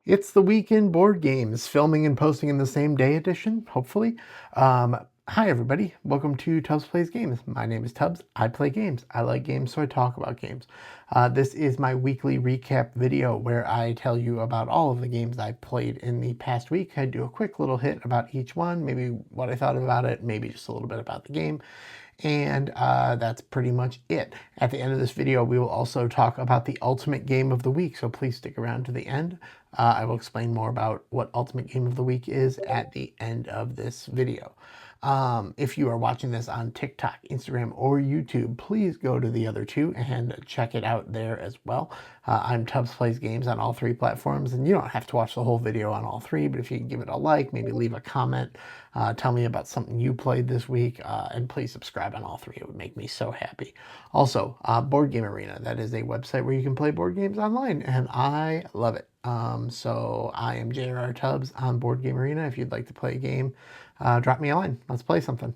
It's the Week in Board Games, filming and posting in the same day edition, hopefully. Hi, everybody. Welcome to Tubbs Plays Games. My name is Tubbs. I play games. I like games, so I talk about games. This is my weekly recap video where I tell you about all of the games I played in the past week. I do a quick little hit about each one, maybe what I thought about it, maybe just a little bit about the game. And that's pretty much it. At the end of this video, we will also talk about the ultimate game of the week, so please stick around to the end. I will explain more about what ultimate game of the week is at the end of this video. If you are watching this on TikTok, Instagram, or YouTube, please go to the other two and check it out there as well. I'm Tubbs Plays Games on all three platforms, and you don't have to watch the whole video on all three, but if you can give it a like, maybe leave a comment, tell me about something you played this week, and please subscribe on all three. It would make me so happy. Also, Board Game Arena. That is a website where you can play board games online, and I love it. So I am J.R. Tubbs on Board Game Arena. If you'd like to play a game, drop me a line. Let's play something.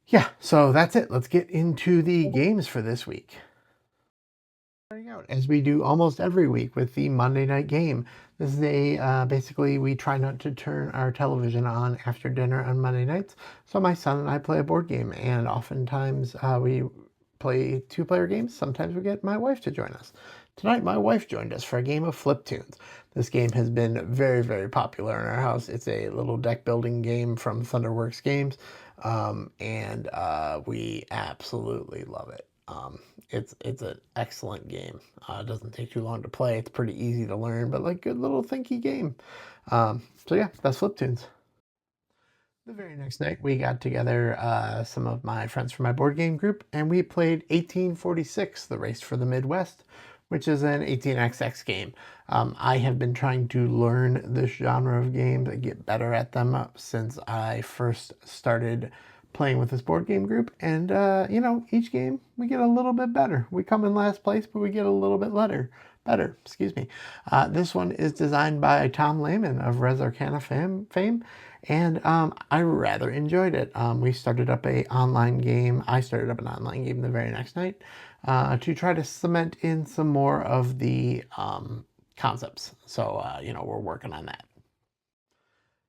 Yeah, so that's it. Let's get into the games for this week. Starting out, as we do almost every week, with the Monday night game. This is basically we try not to turn our television on after dinner on Monday nights. So my son and I play a board game, and oftentimes we play two-player games. Sometimes we get my wife to join us. Tonight, my wife joined us for a game of Flip Tunes. This game has been very, very popular in our house. It's a little deck building game from Thunderworks Games, and we absolutely love it. It's an excellent game. It doesn't take too long to play. It's pretty easy to learn, but like good little thinky game. So yeah, that's Flip Tunes. The very next night, we got together some of my friends from my board game group, and we played 1846, The Race for the Midwest, which is an 18xx game. I have been trying to learn this genre of games and get better at them since I first started playing with this board game group. And, each game we get a little bit better. We come in last place, but we get a little bit better, excuse me. This one is designed by Tom Lehman of Res Arcana fame, and I rather enjoyed it. We started up an online game. I started up an online game the very next night to try to cement in some more of the concepts. So, we're working on that.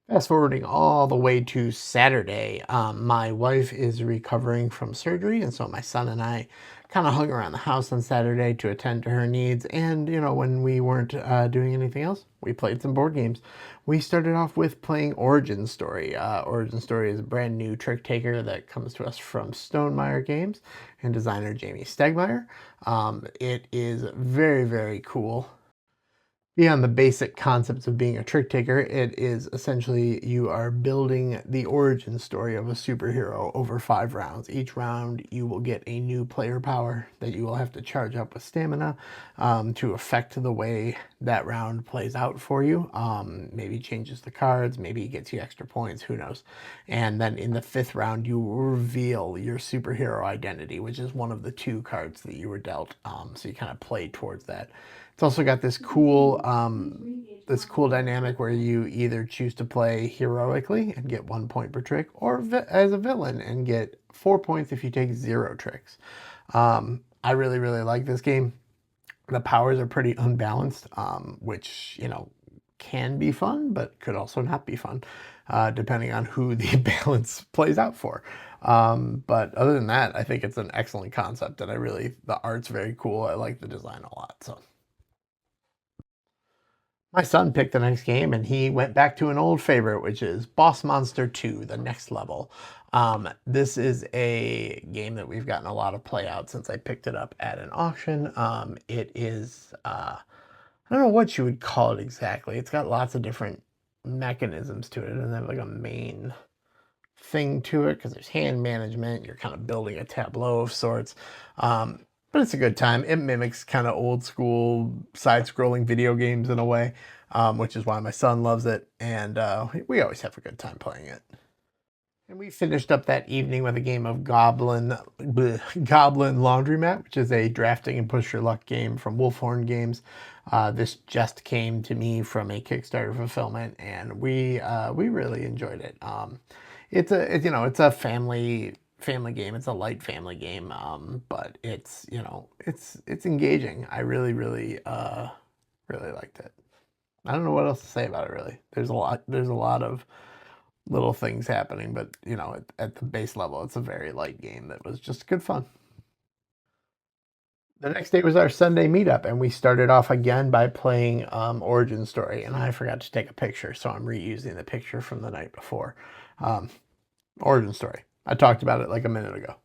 Fast forwarding all the way to Saturday, my wife is recovering from surgery, and so my son and I kind of hung around the house on Saturday to attend to her needs. And, when we weren't doing anything else, we played some board games. We started off with playing Origin Story. Origin Story is a brand new trick taker that comes to us from Stonemaier Games and designer Jamie Stegmaier. It is very, very cool. Beyond the basic concepts of being a trick taker, it is essentially you are building the origin story of a superhero over 5 rounds. Each round you will get a new player power that you will have to charge up with stamina to affect the way that round plays out for you. Maybe changes the cards, maybe gets you extra points, who knows. And then in the 5th round you will reveal your superhero identity, which is one of the 2 cards that you were dealt. So you kind of play towards that. It's also got this cool dynamic where you either choose to play heroically and get 1 point per trick, or as a villain and get 4 points if you take 0 tricks. I really, really like this game. The powers are pretty unbalanced, which, can be fun, but could also not be fun, depending on who the balance plays out for. But other than that, I think it's an excellent concept, and the art's very cool. I like the design a lot, so. My son picked the next game, and he went back to an old favorite, which is Boss Monster 2, The Next Level. This is a game that we've gotten a lot of play out since I picked it up at an auction. It is, I don't know what you would call it exactly. It's got lots of different mechanisms to it. It doesn't have like a main thing to it because there's hand management. You're kind of building a tableau of sorts. But it's a good time. It mimics kind of old school side-scrolling video games in a way, which is why my son loves it, and we always have a good time playing it. And we finished up that evening with a game of Goblin Laundromat, which is a drafting and push your luck game from Wolfhorn Games. This just came to me from a Kickstarter fulfillment, and we really enjoyed it. It's a family game. It's a light family game, but it's engaging. I really liked it. I don't know what else to say about it, really. There's a lot of little things happening, but, you know, at the base level, it's a very light game that was just good fun. The next day was our Sunday meetup, and we started off again by playing Origin Story, and I forgot to take a picture, so I'm reusing the picture from the night before. Um, Origin Story. I talked about it like a minute ago.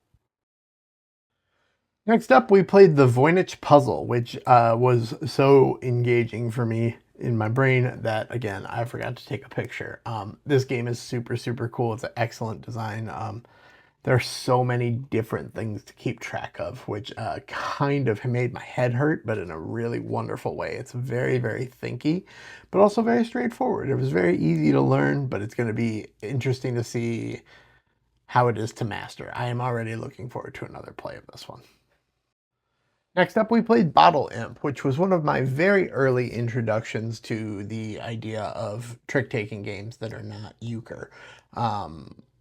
Next up, we played the Voynich Puzzle, which was so engaging for me in my brain that, again, I forgot to take a picture. This game is super, super cool. It's an excellent design. There are so many different things to keep track of, which kind of made my head hurt, but in a really wonderful way. It's very, very thinky, but also very straightforward. It was very easy to learn, but it's going to be interesting to see how it is to master. I am already looking forward to another play of this one. Next up, we played Bottle Imp, which was one of my very early introductions to the idea of trick-taking games that are not euchre.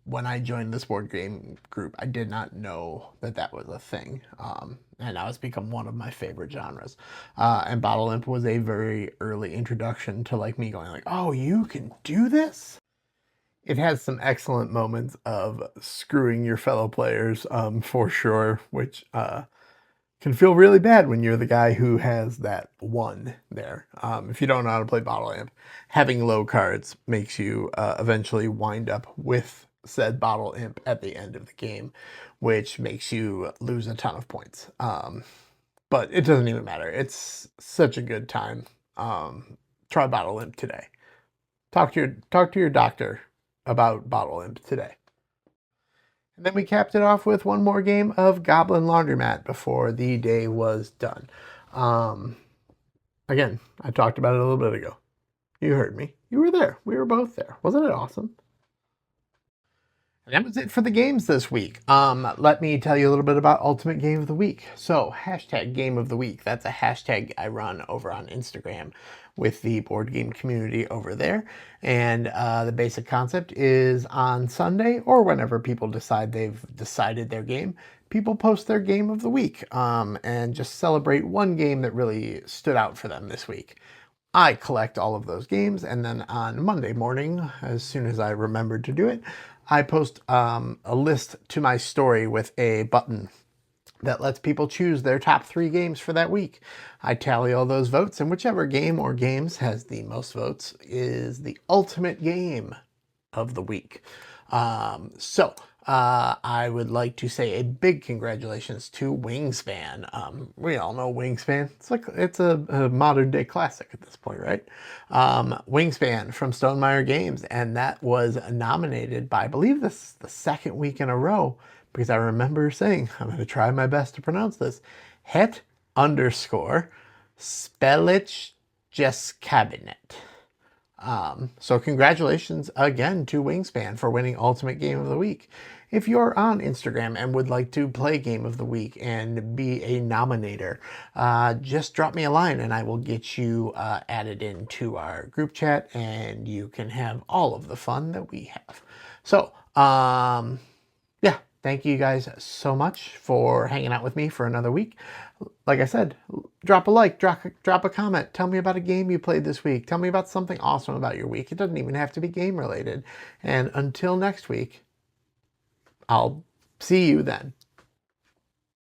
When I joined this board game group, I did not know that that was a thing, and now it's become one of my favorite genres. And Bottle Imp was a very early introduction to like me going like, oh, you can do this? It has some excellent moments of screwing your fellow players, for sure, which can feel really bad when you're the guy who has that one there. If you don't know how to play Bottle Amp, having low cards makes you eventually wind up with said Bottle Imp at the end of the game, which makes you lose a ton of points. But it doesn't even matter. It's such a good time. Try Bottle Imp today. Talk to your doctor about Bottle Imp today. And then we capped it off with one more game of Goblin Laundromat before the day was done. Again, I talked about it a little bit ago. You heard me. You were there. We were both there. Wasn't it awesome? And that was it for the games this week. Let me tell you a little bit about Ultimate Game of the Week. So, hashtag Game of the Week. That's a hashtag I run over on Instagram with the board game community over there. And the basic concept is on Sunday or whenever people decide they've decided their game, people post their game of the week and just celebrate one game that really stood out for them this week. I collect all of those games, and then on Monday morning, as soon as I remembered to do it, I post a list to my story with a button that lets people choose their top 3 games for that week. I tally all those votes, and whichever game or games has the most votes is the ultimate game of the week. I would like to say a big congratulations to Wingspan. We all know Wingspan. It's a modern day classic at this point, right? Wingspan from Stonemaier Games, and that was nominated by, I believe this is the second week in a row, because I remember saying, I'm going to try my best to pronounce this, Het underscore Spellich Cabinet. So congratulations again to Wingspan for winning Ultimate Game of the Week. If you're on Instagram and would like to play Game of the Week and be a nominator, just drop me a line and I will get you added into our group chat and you can have all of the fun that we have. So, yeah, thank you guys so much for hanging out with me for another week. Like I said, drop a like, drop a comment. Tell me about a game you played this week. Tell me about something awesome about your week. It doesn't even have to be game related. And until next week, I'll see you then.